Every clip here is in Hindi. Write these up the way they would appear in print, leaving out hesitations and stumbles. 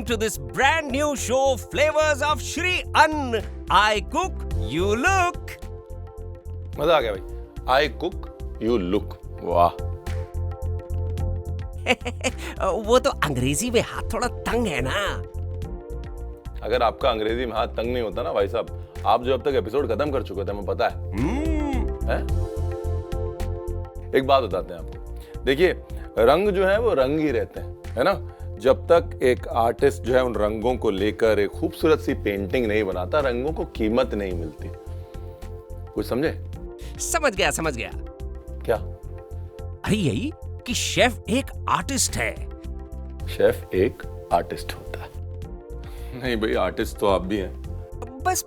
to this brand new show, Flavors of Shri Ann. I cook, you look. मजा आ गया भाई. I cook, you look. वाह. वो तो अंग्रेजी में हाथ थोड़ा तंग है ना. अगर आपका अंग्रेजी में हाथ तंग नहीं होता ना भाई साहब, आप जो अब तक एपिसोड खत्म कर चुके थे, हमें पता है? एक बात बताते हैं आपको. देखिए, रंग जो है वो रंग ही रहते हैं, है ना. जब तक एक आर्टिस्ट जो है उन रंगों को लेकर एक खूबसूरत सी पेंटिंग नहीं बनाता, रंगों को कीमत नहीं मिलती. कुछ समझे? समझ गया. क्या? अरे यही कि शेफ एक आर्टिस्ट है. शेफ एक आर्टिस्ट होता है? नहीं भाई, आर्टिस्ट तो आप भी हैं. बस.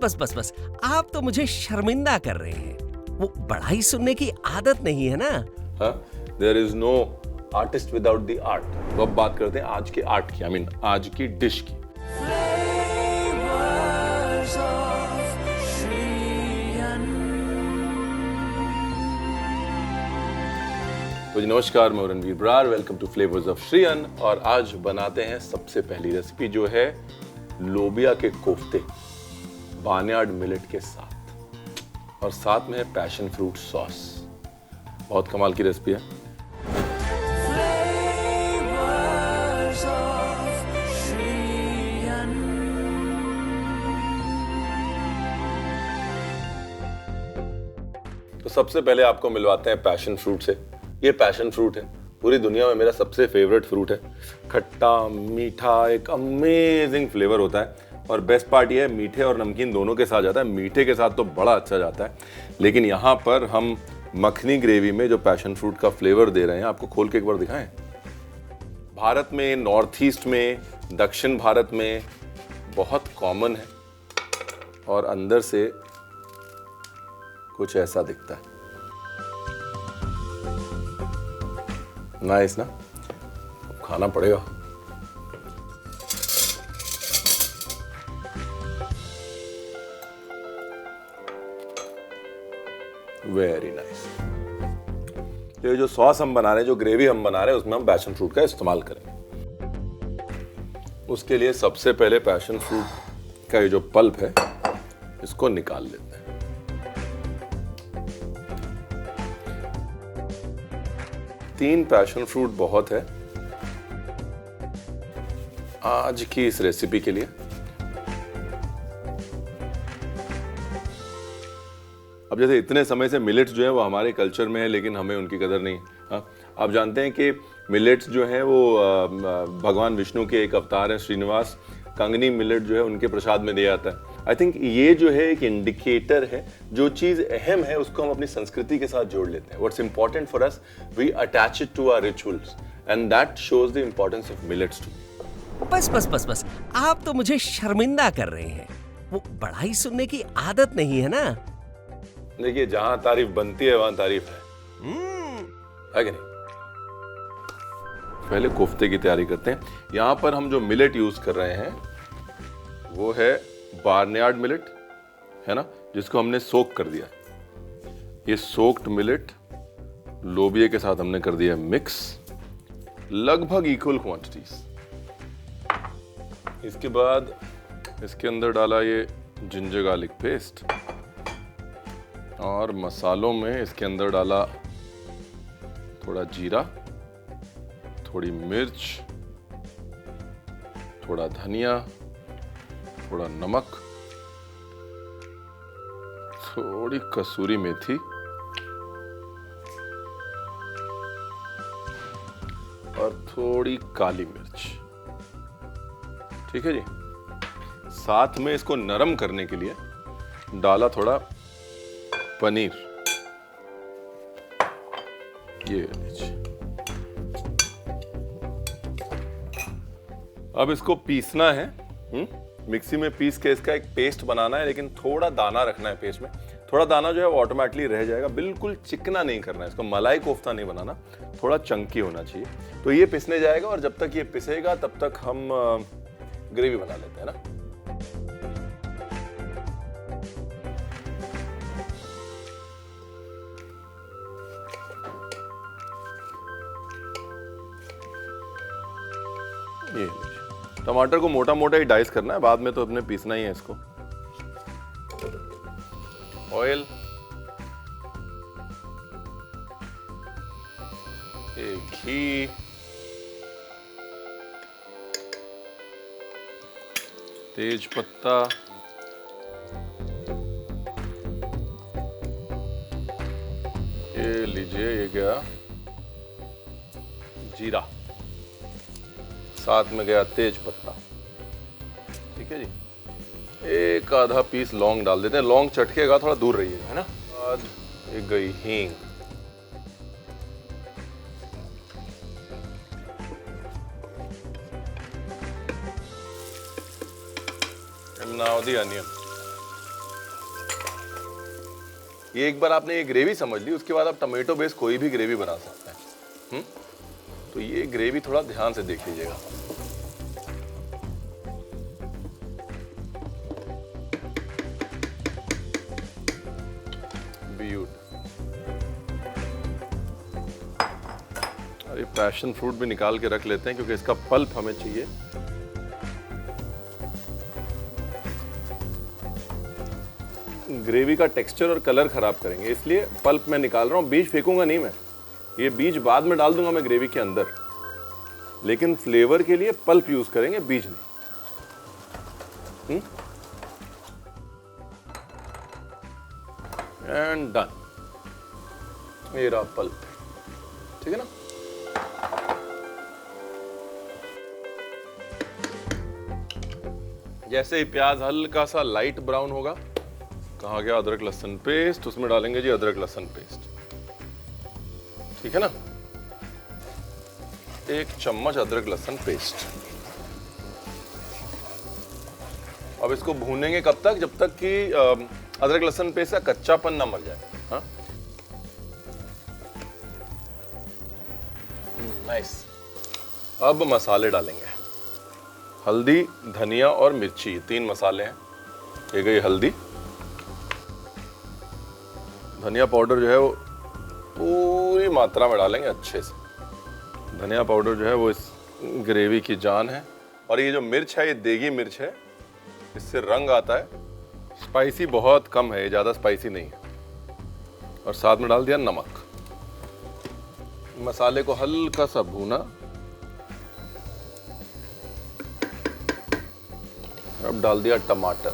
आप तो मुझे शर्मिंदा कर रहे हैं. वो बढ़ाई सुनने की आदत नहीं है ना. हाँ, there is no artist without the art. तो अब बात करते हैं आज के आर्ट की, आज की डिश की. तो नमस्कार, मैं Ranveer Brar. Welcome to flavours of Shri Anna. और आज बनाते हैं सबसे पहली रेसिपी, जो है लोबिया के कोफ्ते बार्नयार्ड मिलेट के साथ, और साथ में है पैशन फ्रूट सॉस. बहुत कमाल की रेसिपी है. तो सबसे पहले आपको मिलवाते हैं पैशन फ्रूट से. ये पैशन फ्रूट है, पूरी दुनिया में मेरा सबसे फेवरेट फ्रूट है. खट्टा मीठा एक अमेजिंग फ्लेवर होता है. और बेस्ट पार्ट ये है, मीठे और नमकीन दोनों के साथ जाता है. मीठे के साथ तो बड़ा अच्छा जाता है, लेकिन यहाँ पर हम मखनी ग्रेवी में जो पैशन फ्रूट का फ्लेवर दे रहे हैं, आपको खोल के एक बार दिखाएं. भारत में, नॉर्थ ईस्ट में, दक्षिण भारत में बहुत कॉमन है, और अंदर से कुछ ऐसा दिखता है. नाइस ना? खाना पड़ेगा. Very nice. ये जो सॉस हम बना रहे हैं, जो ग्रेवी हम बना रहे हैं, उसमें हम पैशन फ्रूट का इस्तेमाल करेंगे. उसके लिए सबसे पहले पैशन फ्रूट का ये जो पल्प है, इसको निकाल लेते हैं. तीन पैशन फ्रूट बहुत है आज की इस रेसिपी के लिए. अब जैसे इतने समय से मिलेट्स जो है वो हमारे कल्चर में है, लेकिन हमें उनकी कदर नहीं. हाँ, आप जानते हैं कि मिलेट्स जो है वो भगवान विष्णु के एक अवतार है, श्रीनिवास. कंगनी मिलेट जो है उनके प्रसाद में दिया जाता है. आई थिंक ये जो है एक इंडिकेटर है, जो चीज अहम है उसको हम अपनी संस्कृति के साथ जोड़ लेते हैं. What's important for us, we attach it to our rituals, and that shows the importance of millets too. बस. आप तो मुझे शर्मिंदा कर रहे हैं. वो बढ़ाई सुनने की आदत नहीं है ना. देखिए, जहां तारीफ बनती है वहां तारीफ है कि नहीं? पहले कोफ्ते की तैयारी करते हैं. यहां पर हम जो मिलेट यूज कर रहे हैं वो है बार्नयार्ड मिलेट, है ना, जिसको हमने सोक कर दिया. ये सोक्ड मिलेट लोबिया के साथ हमने कर दिया मिक्स, लगभग इक्वल क्वांटिटीज. इसके बाद इसके अंदर डाला ये जिंजर गार्लिक पेस्ट, और मसालों में इसके अंदर डाला थोड़ा जीरा, थोड़ी मिर्च, थोड़ा धनिया, थोड़ा नमक, थोड़ी कसूरी मेथी, और थोड़ी काली मिर्च. ठीक है जी. साथ में इसको नरम करने के लिए डाला थोड़ा पनीर. ये लीजिए. अब इसको पीसना है. मिक्सी में पीस के इसका एक पेस्ट बनाना है, लेकिन थोड़ा दाना रखना है पेस्ट में. थोड़ा दाना जो है वो ऑटोमेटिकली रह जाएगा. बिल्कुल चिकना नहीं करना है इसको, मलाई कोफ्ता नहीं बनाना, थोड़ा चंकी होना चाहिए. तो ये पिसने जाएगा, और जब तक ये पिसेगा तब तक हम ग्रेवी बना लेते हैं ना. ये टमाटर को मोटा मोटा ही डाइस करना है, बाद में तो अपने पीसना ही है इसको। ऑयल, ये घी, तेज पत्ता, ये लीजिए, ये गया जीरा, साथ में गया तेज पत्ता। ठीक है जी। एक आधा पीस लौंग डाल देते हैं, लौंग चटकेगा, थोड़ा दूर रहिएगा, है ना। बाद एक गई हींग, नाउ द अनियन। ये एक बार आपने ये ग्रेवी समझ ली, उसके बाद आप टमेटो बेस कोई भी ग्रेवी बना सकते हैं। तो ये ग्रेवी थोड़ा ध्यान से देख लीजिएगा। अरे पैशन फ्रूट भी निकाल के रख लेते हैं क्योंकि इसका पल्प हमें चाहिए। ग्रेवी का टेक्सचर और कलर खराब करेंगे, इसलिए पल्प मैं निकाल रहा हूँ। बीज फेंकूंगा नहीं मैं, ये बीज बाद में डाल दूंगा मैं ग्रेवी के अंदर, लेकिन फ्लेवर के लिए पल्प यूज करेंगे, बीज नहीं। एंड डन, ये रहा पल्प। ठीक है ना। जैसे ही प्याज हल्का सा लाइट ब्राउन होगा, कहाँ गया अदरक लहसुन पेस्ट, उसमें डालेंगे जी अदरक लहसुन पेस्ट। ठीक है ना। 1 चम्मच अदरक लहसुन पेस्ट। अब इसको भूनेंगे कब तक, जब तक कि अदरक लहसुन पेस्ट का कच्चापन ना मर जाए। हाँ, नाइस। अब मसाले डालेंगे, हल्दी, धनिया और मिर्ची, 3 मसाले हैं। ये गई हल्दी, धनिया पाउडर जो है वो पूरी मात्रा में डालेंगे अच्छे से। धनिया पाउडर जो है वो इस ग्रेवी की जान है। और ये जो मिर्च है, ये देगी मिर्च है, इससे रंग आता है। स्पाइसी बहुत कम है, ये ज़्यादा स्पाइसी नहीं है। और साथ में डाल दिया नमक। मसाले को हल्का सा भूना। अब डाल दिया टमाटर,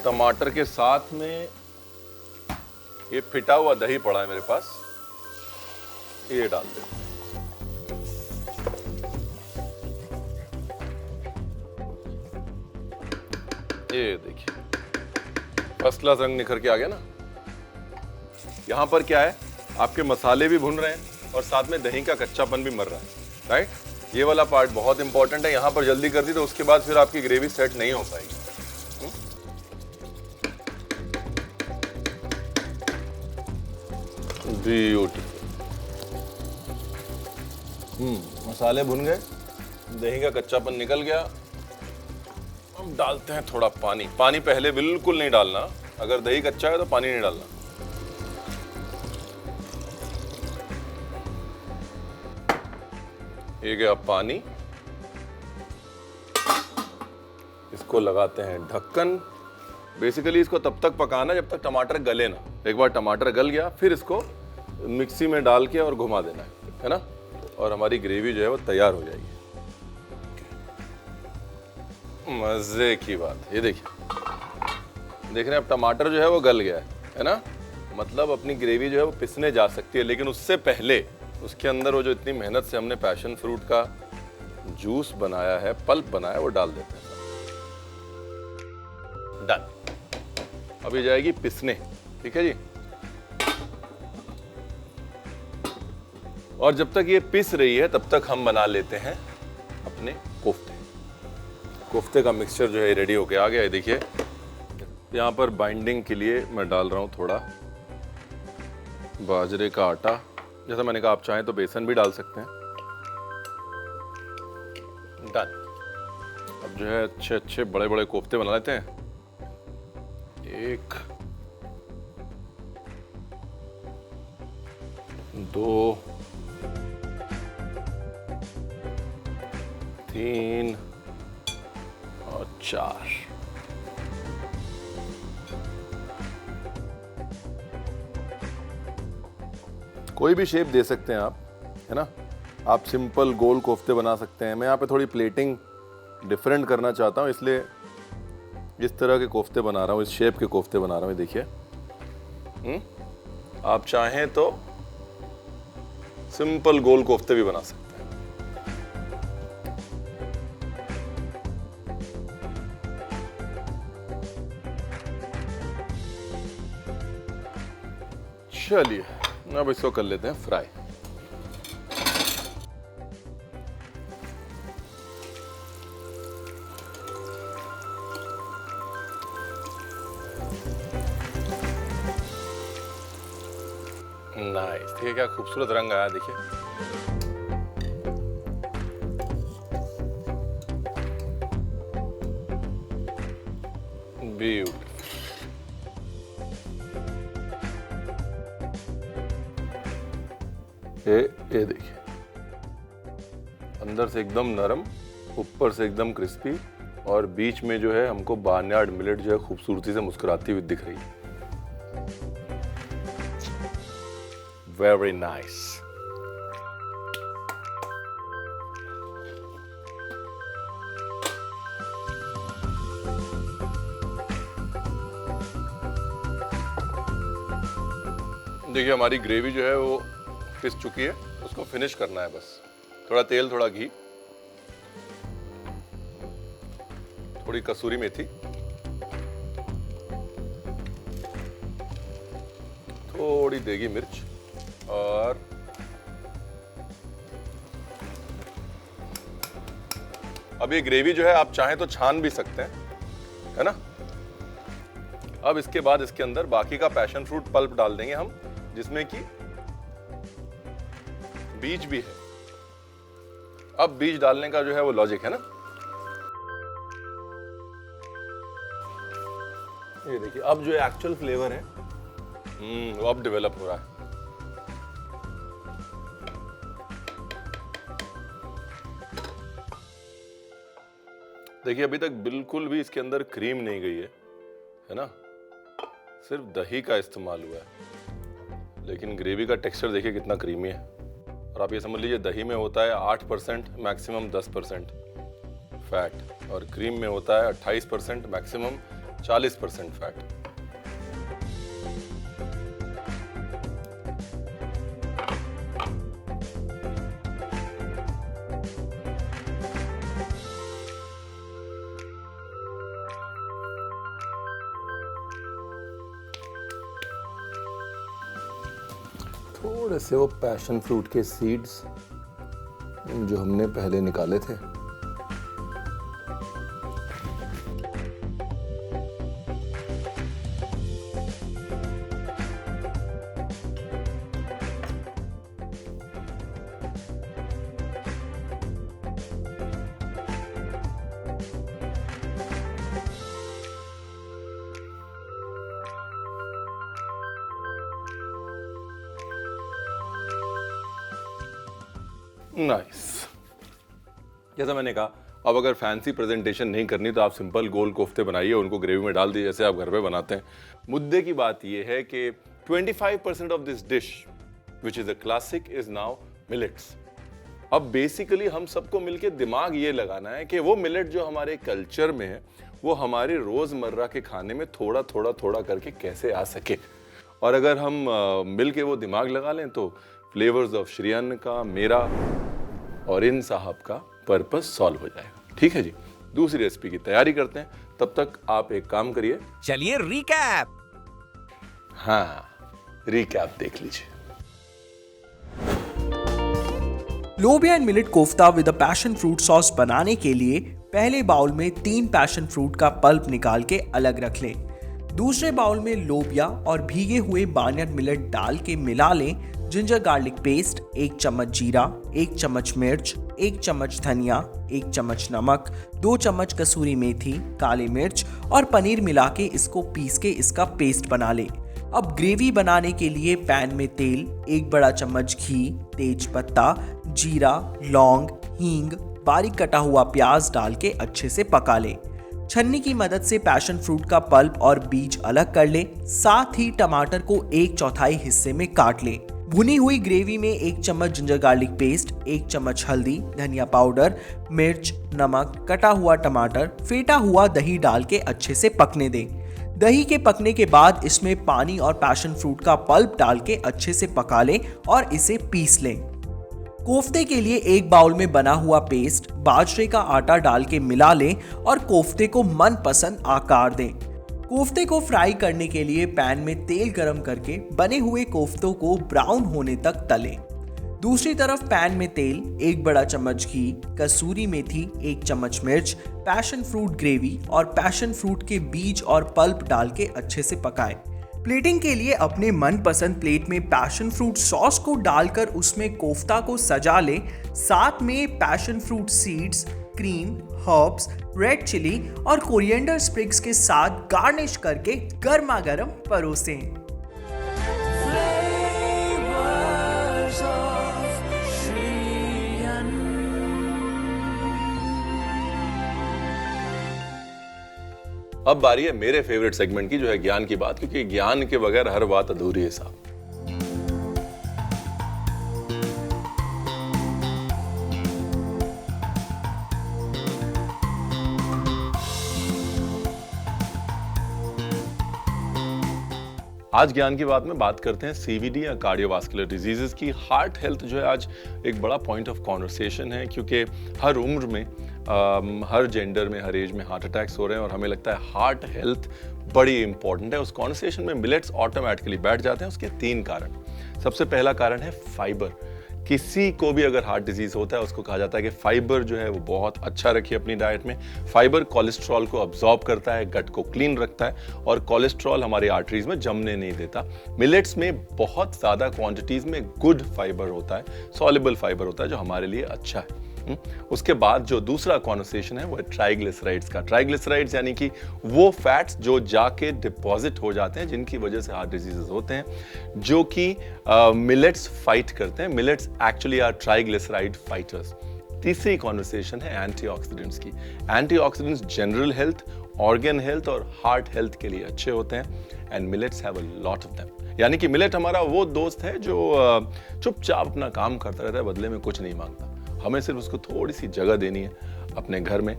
टमाटर के साथ में ये फिटा हुआ दही पड़ा है मेरे पास, ये डाल दे। ये देखिए फर्स्ट क्लास रंग निखर के आ गया ना। यहां पर क्या है, आपके मसाले भी भुन रहे हैं और साथ में दही का कच्चापन भी मर रहा है, राइट। ये वाला पार्ट बहुत इंपॉर्टेंट है। यहां पर जल्दी कर दी तो उसके बाद फिर आपकी ग्रेवी सेट नहीं हो पाएगी। मसाले भुन गए, दही का कच्चापन निकल गया। अब डालते हैं थोड़ा पानी। पानी पहले बिल्कुल नहीं डालना, अगर दही कच्चा है तो पानी नहीं डालना। ये गया पानी, इसको लगाते हैं ढक्कन। बेसिकली इसको तब तक पकाना जब तक टमाटर गले ना। एक बार टमाटर गल गया फिर इसको मिक्सी में डाल के और घुमा देना है ना। और हमारी ग्रेवी जो है वो तैयार हो जाएगी। मजे की बात, ये देखिए, देख रहे हैं अब टमाटर जो है वो गल गया है ना। मतलब अपनी ग्रेवी जो है वो पिसने जा सकती है, लेकिन उससे पहले उसके अंदर वो जो इतनी मेहनत से हमने पैशन फ्रूट का जूस बनाया है, पल्प बनाया है, वो डाल देते हैं। डन। अभी जाएगी पिसने, ठीक है जी। और जब तक ये पिस रही है तब तक हम बना लेते हैं अपने कोफ्ते। कोफ्ते का मिक्सचर जो है रेडी होके आ गया है। देखिए यहाँ पर बाइंडिंग के लिए मैं डाल रहा हूँ थोड़ा बाजरे का आटा। जैसा मैंने कहा, आप चाहें तो बेसन भी डाल सकते हैं। डन। अब जो है अच्छे अच्छे बड़े बड़े कोफ्ते बना लेते हैं। 1 2, 3 और 4। कोई भी शेप दे सकते हैं आप, है ना। आप सिंपल गोल कोफ्ते बना सकते हैं। मैं यहाँ पे थोड़ी प्लेटिंग डिफरेंट करना चाहता हूँ, इसलिए इस तरह के कोफ्ते बना रहा हूँ, इस शेप के कोफ्ते बना रहा हूँ। देखिए, आप चाहें तो सिंपल गोल कोफ्ते भी बना सकते हैं। चलिए अब इसको कर लेते हैं फ्राई। नाइस, देखिए क्या खूबसूरत रंग आया। देखिए, ब्यूटीफुल। ये देखिए, अंदर से एकदम नरम, ऊपर से एकदम क्रिस्पी, और बीच में जो है हमको बार्नयार्ड मिलेट जो है खूबसूरती से मुस्कुराती हुई दिख रही है। Very nice. देखिए, हमारी ग्रेवी जो है वो पिस चुकी है, उसको फिनिश करना है बस। थोड़ा तेल, थोड़ा घी, थोड़ी कसूरी मेथी, थोड़ी देगी मिर्च, और अब ये ग्रेवी जो है आप चाहें तो छान भी सकते हैं, है ना। अब इसके बाद इसके अंदर बाकी का पैशन फ्रूट पल्प डाल देंगे हम, जिसमें कि बीज भी है। अब बीज डालने का जो है वो लॉजिक है ना। ये देखिए, अब जो एक्चुअल फ्लेवर है वो अब डेवलप हो रहा है। देखिए, अभी तक बिल्कुल भी इसके अंदर क्रीम नहीं गई है ना। सिर्फ दही का इस्तेमाल हुआ है, लेकिन ग्रेवी का टेक्सचर देखिए कितना क्रीमी है। और आप ये समझ लीजिए, दही में होता है 8% मैक्सिमम 10% फैट, और क्रीम में होता है 28% मैक्सिमम 40% फैट। थोड़े से वो पैशन फ्रूट के सीड्स जो हमने पहले निकाले थे, नाइस। जैसा मैंने कहा, अब अगर फैंसी प्रेजेंटेशन नहीं करनी तो आप सिंपल गोल कोफ्ते बनाइए, उनको ग्रेवी में डाल दीजिए जैसे आप घर पे बनाते हैं। मुद्दे की बात यह है कि 25% of this dish which is a classic is now millets. अब बेसिकली हम सबको मिलके दिमाग ये लगाना है कि वो मिलेट जो हमारे कल्चर में है वो हमारे रोजमर्रा के खाने में थोड़ा थोड़ा थोड़ा करके कैसे आ सके। और अगर हम मिलके वो दिमाग लगा लें तो फ्लेवर्स ऑफ श्रीअन्न का, मेरा और इन साहब का पर्पस सॉल्व हो जाएगा। ठीक है जी, दूसरी रेसिपी की तैयारी करते हैं। तब तक आप एक काम करिए, चलिए रिकैप। हाँ, रिकैप देख लीजिए। लोबिया and millet kofta with a passion fruit sauce बनाने के लिए पहले बाउल में 3 पैशन फ्रूट का पल्प निकाल के अलग रख लें। दूसरे बाउल में लोबिया और भीगे हुए बार्नयार्ड मिलेट डाल के मिला लें। जिंजर गार्लिक पेस्ट, 1 चम्मच जीरा, 1 चम्मच मिर्च, 1 चम्मच धनिया, 1 चम्मच नमक, 2 चम्मच कसूरी मेथी, काली मिर्च और पनीर मिला के इसको पीस के इसका पेस्ट बना लें। अब ग्रेवी बनाने के लिए पैन में तेल, 1 बड़ा चम्मच घी, तेज पत्ता, जीरा, लौंग, हींग, बारीक कटा हुआ प्याज डाल के अच्छे से पका लें। छन्नी की मदद से पैशन फ्रूट का पल्प और बीज अलग कर लें। साथ ही टमाटर को 1/4 हिस्से में काट लें। भुनी हुई ग्रेवी में 1 चम्मच जिंजर गार्लिक पेस्ट, 1 चम्मच हल्दी, धनिया पाउडर, मिर्च, नमक, कटा हुआ टमाटर, फेंटा हुआ दही डाल के अच्छे से पकने दें। दही के पकने के बाद इसमें पानी और पैशन फ्रूट का पल्प डाल के अच्छे से पका लें और इसे पीस लें। कोफ्ते के लिए 1 बाउल में बना हुआ पेस्ट बाजरे का आटा डाल के मिला लें और कोफ्ते को मनपसंद आकार दें। कोफ्ते को फ्राई करने के लिए पैन में तेल गरम करके बने हुए कोफ्तों को ब्राउन होने तक तलें। दूसरी तरफ पैन में तेल, 1 बड़ा चम्मच घी, कसूरी मेथी, 1 चम्मच मिर्च, पैशन फ्रूट ग्रेवी और पैशन फ्रूट के बीज और पल्प डाल के अच्छे से पकाएं। प्लेटिंग के लिए अपने मनपसंद प्लेट में पैशन फ्रूट सॉस को डालकर उसमें कोफ्ता को सजा लें। साथ में passion fruit seeds, cream, herbs, red chilli और कोरिएंडर स्प्रिग्स के साथ गार्निश करके गर्मा गर्म परोसें। अब बारी है मेरे फेवरेट सेगमेंट की, जो है ज्ञान की बात, क्योंकि ज्ञान के बगैर हर बात अधूरी है साहब। आज ज्ञान की बात में बात करते हैं सीवीडी या कार्डियोवास्कुलर डिजीजेस की। हार्ट हेल्थ जो है आज एक बड़ा पॉइंट ऑफ कॉन्वर्सेशन है, क्योंकि हर उम्र में हर जेंडर में, हर एज में हार्ट अटैक्स हो रहे हैं और हमें लगता है हार्ट हेल्थ बड़ी इंपॉर्टेंट है। उस कॉन्वर्सेशन में मिलेट्स ऑटोमेटिकली बैठ जाते हैं। उसके 3 कारण। सबसे पहला कारण है फाइबर। किसी को भी अगर हार्ट डिजीज होता है उसको कहा जाता है कि फाइबर जो है वो बहुत अच्छा रखिए अपनी डाइट में। फाइबर कोलेस्ट्रॉल को अब्जॉर्ब करता है, गट को क्लीन रखता है और कोलेस्ट्रॉल हमारी आर्टरीज में जमने नहीं देता। मिलेट्स में बहुत ज्यादा क्वांटिटीज में गुड फाइबर होता है, सॉल्युबल फाइबर होता है, जो हमारे लिए अच्छा है। उसके बाद जो दूसरा कॉन्वर्सेशन है वो है ट्राइग्लिसराइड्स का। ट्राइग्लिसराइड्स यानी कि वो फैट्स जो जाके डिपॉजिट हो जाते हैं, जिनकी वजह से हार्ट डिजीजेस होते हैं, जो कि मिलेट्स फाइट करते हैं। Millets actually are triglyceride fighters. तीसरी कॉन्वर्सेशन है एंटीऑक्सीडेंट्स की। Antioxidants general health, organ health और हार्ट हेल्थ के लिए अच्छे होते हैं and millets have a lot of them. यानी कि मिलेट हमारा वो दोस्त है जो चुपचाप अपना काम करता रहता है, बदले में कुछ नहीं मांगता। हमें सिर्फ उसको थोड़ी सी जगह देनी है अपने घर में,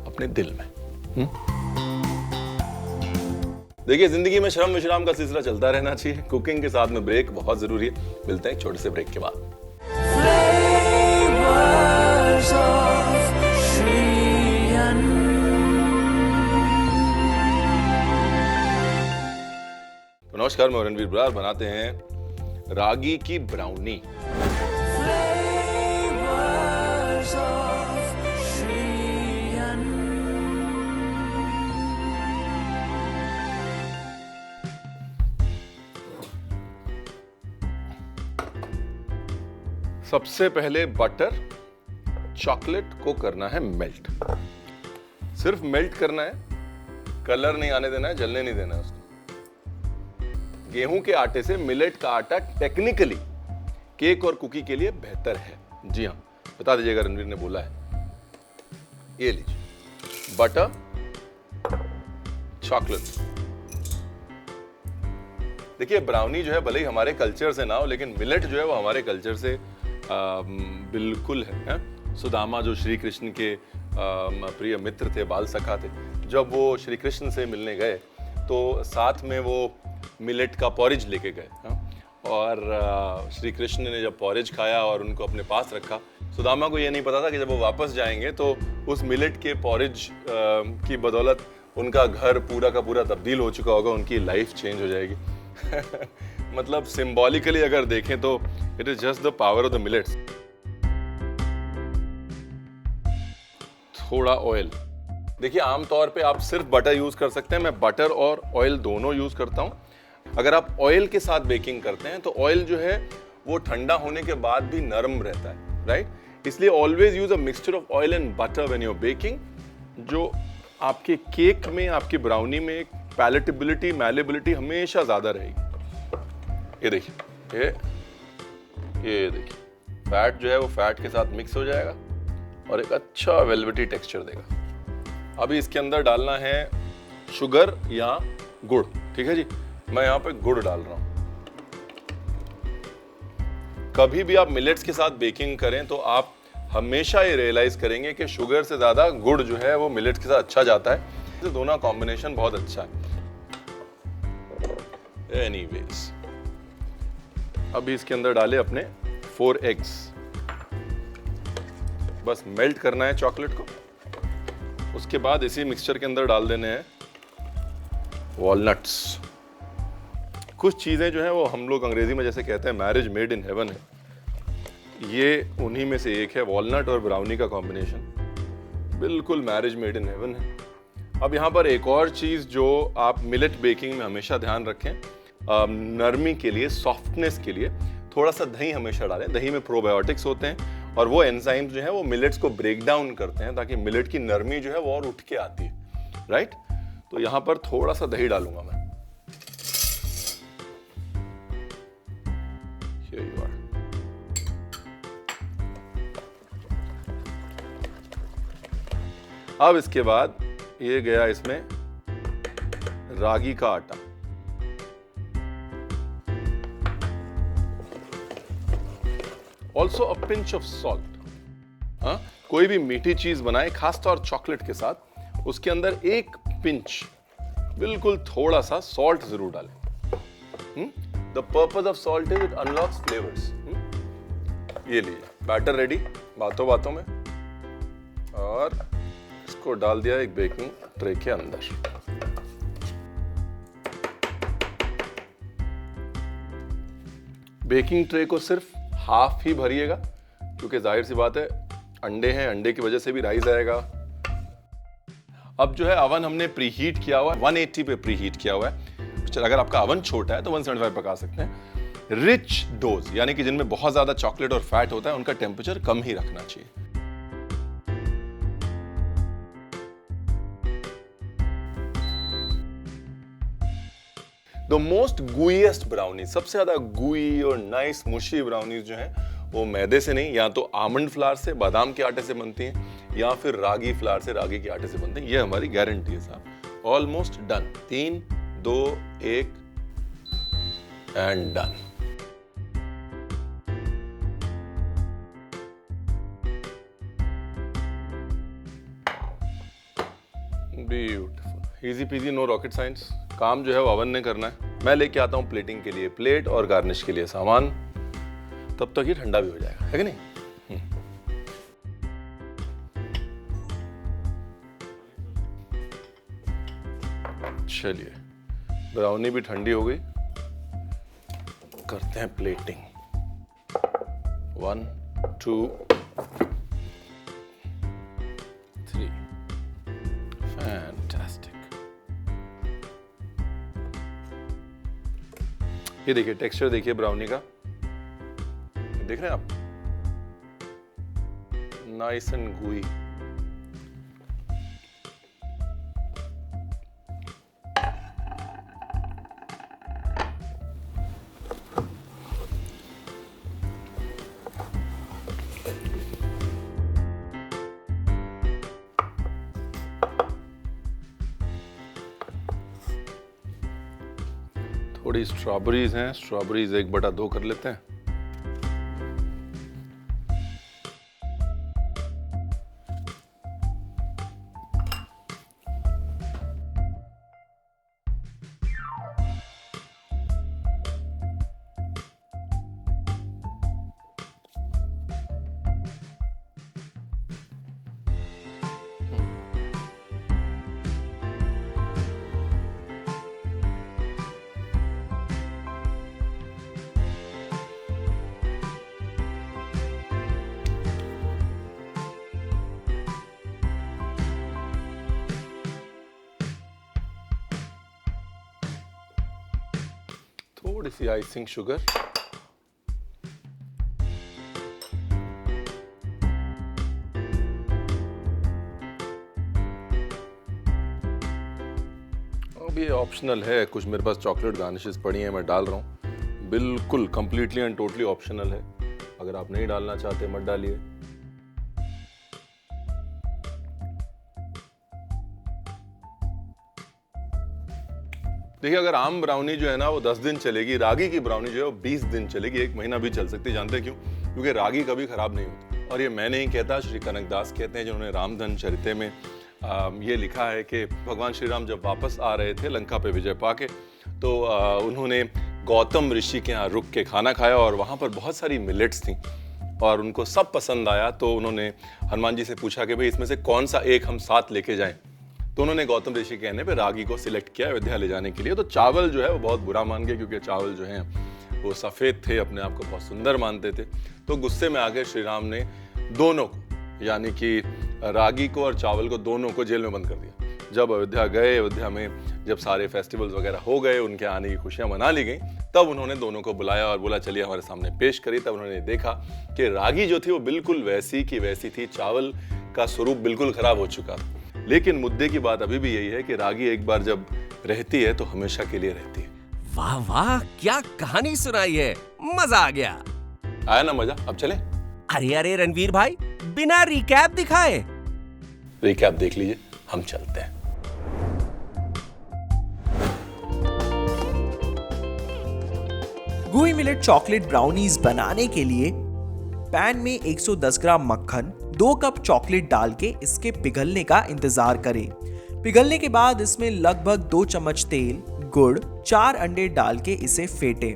अपने दिल में। देखिए, जिंदगी में श्रम विश्राम का सिलसिला चलता रहना चाहिए। कुकिंग के साथ में ब्रेक बहुत जरूरी है। मिलते हैं एक छोटे से ब्रेक के बाद। नमस्कार, मैं रणवीर बरार। बनाते हैं रागी की ब्राउनी। सबसे पहले बटर चॉकलेट को करना है मेल्ट। सिर्फ मेल्ट करना है, कलर नहीं आने देना है, जलने नहीं देना है उसको। गेहूं के आटे से मिलेट का आटा टेक्निकली केक और कुकी के लिए बेहतर है। जी हाँ, बता दीजिएगा, रणवीर ने बोला है। ये लीजिए, बटर चॉकलेट। देखिए, ब्राउनी जो है भले ही हमारे कल्चर से ना हो, लेकिन मिलेट जो है वो हमारे कल्चर से बिल्कुल है। सुदामा जो श्री कृष्ण के प्रिय मित्र थे, बाल सखा थे, जब वो श्री कृष्ण से मिलने गए तो साथ में वो मिलेट का पॉरेज लेके गए। और श्री कृष्ण ने जब पॉरेज खाया और उनको अपने पास रखा, सुदामा को ये नहीं पता था कि जब वो वापस जाएंगे तो उस मिलेट के पॉरेज की बदौलत उनका घर पूरा का पूरा तब्दील हो चुका होगा, उनकी लाइफ चेंज हो जाएगी। मतलब सिंबॉलिकली अगर देखें तो it is just the power of the millets. थोड़ा ऑयल। देखिए, आमतौर पे आप सिर्फ बटर यूज कर सकते हैं। मैं बटर और ऑयल दोनों यूज करता हूं। अगर आप ऑयल के साथ बेकिंग करते हैं तो ऑयल जो है वो ठंडा होने के बाद भी नरम रहता है, राइट? इसलिए always use a mixture of oil and butter when you are baking, जो आपके केक में, आपकी ब्राउनी में पैलेटेबिलिटी, मैलेबिलिटी हमेशा ज्यादा रहेगी। ये देखिए, ये देखिए, फैट जो है वो फैट के साथ मिक्स हो जाएगा और एक अच्छा वेलवेटी टेक्सचर देगा। अभी इसके अंदर डालना है शुगर या गुड़, ठीक है जी। मैं यहाँ पे गुड़ डाल रहा हूँ। कभी भी आप मिलेट्स के साथ बेकिंग करें तो आप हमेशा ये रियलाइज करेंगे कि शुगर से ज्यादा गुड़ जो है वो मिलेट्स के साथ अच्छा जाता है। तो दोनों कॉम्बिनेशन बहुत अच्छा है। एनीवेज, अभी इसके अंदर डाले अपने 4 एग्स। बस मेल्ट करना है चॉकलेट को। उसके बाद इसी मिक्सचर के अंदर डाल देने हैं वॉलनट्स। कुछ चीजें जो हैं वो हम लोग अंग्रेजी में जैसे कहते हैं मैरिज मेड इन हेवन है, ये उन्हीं में से एक है। वॉलनट और ब्राउनी का कॉम्बिनेशन बिल्कुल मैरिज मेड इन हेवन है। अब यहाँ पर एक और चीज जो आप मिलेट बेकिंग में हमेशा ध्यान रखें, नरमी के लिए, सॉफ्टनेस के लिए थोड़ा सा दही हमेशा डालें। दही में प्रोबायोटिक्स होते हैं और वो एंजाइम्स जो है वो मिलेट्स को ब्रेक डाउन करते हैं ताकि मिलेट की नरमी जो है वो और उठ के आती है, राइट। तो यहाँ पर थोड़ा सा दही डालूंगा मैं। Here you are. अब इसके बाद ये गया इसमें रागी का आटा। Also a pinch of salt. कोई भी मीठी चीज बनाए, खासतौर चॉकलेट के साथ, उसके अंदर एक पिंच, बिल्कुल थोड़ा सा सॉल्ट जरूर डालें। The purpose of salt is it unlocks flavours. ये लीजिए बैटर रेडी बातों बातों में, और इसको डाल दिया एक बेकिंग ट्रे के अंदर। बेकिंग ट्रे को सिर्फ हाफ ही भरिएगा, क्योंकि जाहिर सी बात है अंडे हैं, अंडे की वजह से भी राइज आएगा। अब जो है अवन हमने प्रीहीट किया हुआ है, 180 पे प्रीहीट किया हुआ है। अगर आपका अवन छोटा है तो 175 पका सकते हैं। रिच डोज यानी कि जिनमें बहुत ज्यादा चॉकलेट और फैट होता है उनका टेम्परेचर कम ही रखना चाहिए। द मोस्ट गुईएस्ट ब्राउनी, सबसे ज्यादा गुई और नाइस मुशी ब्राउनीज जो हैं वो मैदे से नहीं, या तो आमंड फ्लावर से, बादाम के आटे से बनती हैं, या फिर रागी फ्लावर से, रागी के आटे से बनते हैं। ये हमारी गारंटी है साहब। Almost done. 3, 2, 1 and done. Beautiful, easy peasy, no rocket science. काम जो है वो अवन ने करना है। मैं लेके आता हूं प्लेटिंग के लिए प्लेट और गार्निश के लिए सामान, तब तक ये ठंडा भी हो जाएगा, है कि नहीं। चलिए, ब्राउनी भी ठंडी हो गई, करते हैं प्लेटिंग। 1, 2, 3। फैंटास्टिक। ये देखिए टेक्सचर, देखिए ब्राउनी का, देख रहे हैं आप, नाइस एंड gooey। थोड़ी स्ट्रॉबेरीज हैं, स्ट्रॉबेरीज 1/2 कर लेते हैं। थोड़ी सी आइसिंग शुगर, अब ये ऑप्शनल है, कुछ मेरे पास चॉकलेट गार्निशेस पड़ी हैं, मैं डाल रहा हूँ। बिल्कुल कंप्लीटली एंड टोटली ऑप्शनल है। अगर आप नहीं डालना चाहते मत डालिए। देखिए, अगर आम ब्राउनी जो है ना वो 10 दिन चलेगी, रागी की ब्राउनी जो है वो 20 दिन चलेगी, 1 महीना भी चल सकती है। जानते हैं क्यों? क्योंकि रागी कभी खराब नहीं होती। और ये मैं नहीं कहता, श्री कनकदास कहते हैं, जिन्होंने रामधन चरिते में ये लिखा है कि भगवान श्री राम जब वापस आ रहे थे लंका पे विजय पाके, तो उन्होंने गौतम ऋषि के यहाँ रुक के खाना खाया और वहाँ पर बहुत सारी मिलेट्स थी और उनको सब पसंद आया। तो उन्होंने हनुमान जी से पूछा कि भाई इसमें से कौन सा एक हम साथ लेके जाएं। तो उन्होंने गौतम ऋषि के कहने पे रागी को सिलेक्ट किया अयोध्या ले जाने के लिए। तो चावल जो है वो बहुत बुरा मान गए, क्योंकि चावल जो है वो सफ़ेद थे, अपने आप को बहुत सुंदर मानते थे। तो गुस्से में आकर श्री राम ने दोनों को, यानी कि रागी को और चावल को, दोनों को जेल में बंद कर दिया। जब अयोध्या गए, अयोध्या में जब सारे फेस्टिवल्स वगैरह हो गए, उनके आने की खुशियां मना ली गई, तब उन्होंने दोनों को बुलाया और बोला चलिए हमारे सामने पेश करिए। तब उन्होंने देखा कि रागी जो थी वो बिल्कुल वैसी की वैसी थी, चावल का स्वरूप बिल्कुल खराब हो चुका था। लेकिन मुद्दे की बात अभी भी यही है कि रागी एक बार जब रहती है तो हमेशा के लिए रहती है। वाह वाह, क्या कहानी सुनाई है, मजा आ गया। आया ना मजा? अब चले? अरे अरे रणवीर भाई, बिना रिकैप दिखाए। रिकैप देख लीजिए, हम चलते हैं। गुई मिलेट चॉकलेट ब्राउनीज बनाने के लिए पैन में 110 ग्राम मक्खन, 2 कप चॉकलेट डाल के इसके पिघलने का इंतजार करें। पिघलने के बाद इसमें लगभग 2 चम्मच तेल, गुड़, 4 अंडे डाल के इसे फेंटें।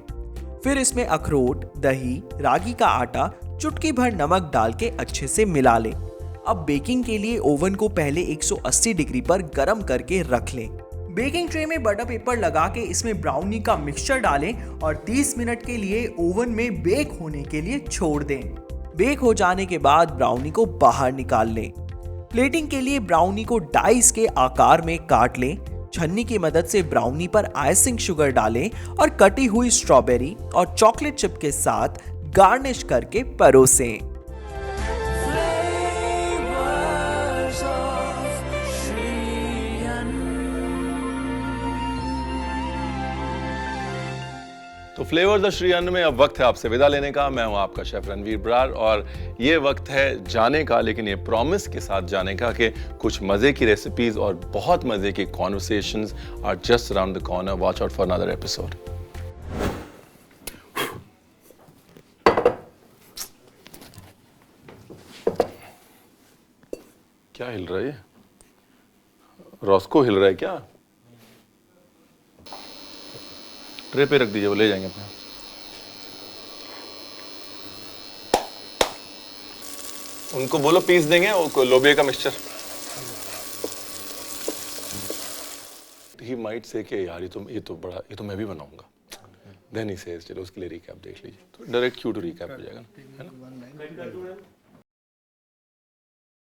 फिर इसमें अखरोट, दही, रागी का आटा, चुटकी भर नमक डाल के अच्छे से मिला लें। अब बेकिंग के लिए ओवन को पहले 180 डिग्री पर गर्म करके रख लें। बेकिंग ट्रे में बटर पेपर लगा के इसमें ब्राउनी का मिक्सचर डालें और 30 मिनट के लिए ओवन में बेक होने के लिए छोड़ दें। बेक हो जाने के बाद ब्राउनी को बाहर निकाल लें। प्लेटिंग के लिए ब्राउनी को डाइस के आकार में काट लें। छन्नी की मदद से ब्राउनी पर आइसिंग शुगर डालें और कटी हुई स्ट्रॉबेरी और चॉकलेट चिप के साथ गार्निश करके परोसें। तो फ्लेवर्स ऑफ श्री अन्न में अब वक्त है आपसे विदा लेने का। मैं हूं आपका शेफ रणवीर बरार और ये वक्त है जाने का, लेकिन ये प्रॉमिस के साथ जाने का कि कुछ मजे की रेसिपीज और बहुत मजे की conversations are just around the corner. Watch out for another episode. क्या हिल रहा है? रॉस्को हिल रहा है क्या? ट्रे पे रख दीजिए, वो ले जाएंगे अपने। उनको बोलो पीस देंगे वो लोबिया का मिक्सचर। ही माइट से कि यार ये तो मैं भी बनाऊंगा। देन ही सेज, चलो उसके लिए रिकैप देख लीजिए, तो डायरेक्ट क्यू टू रिकैप हो जाएगा, है ना?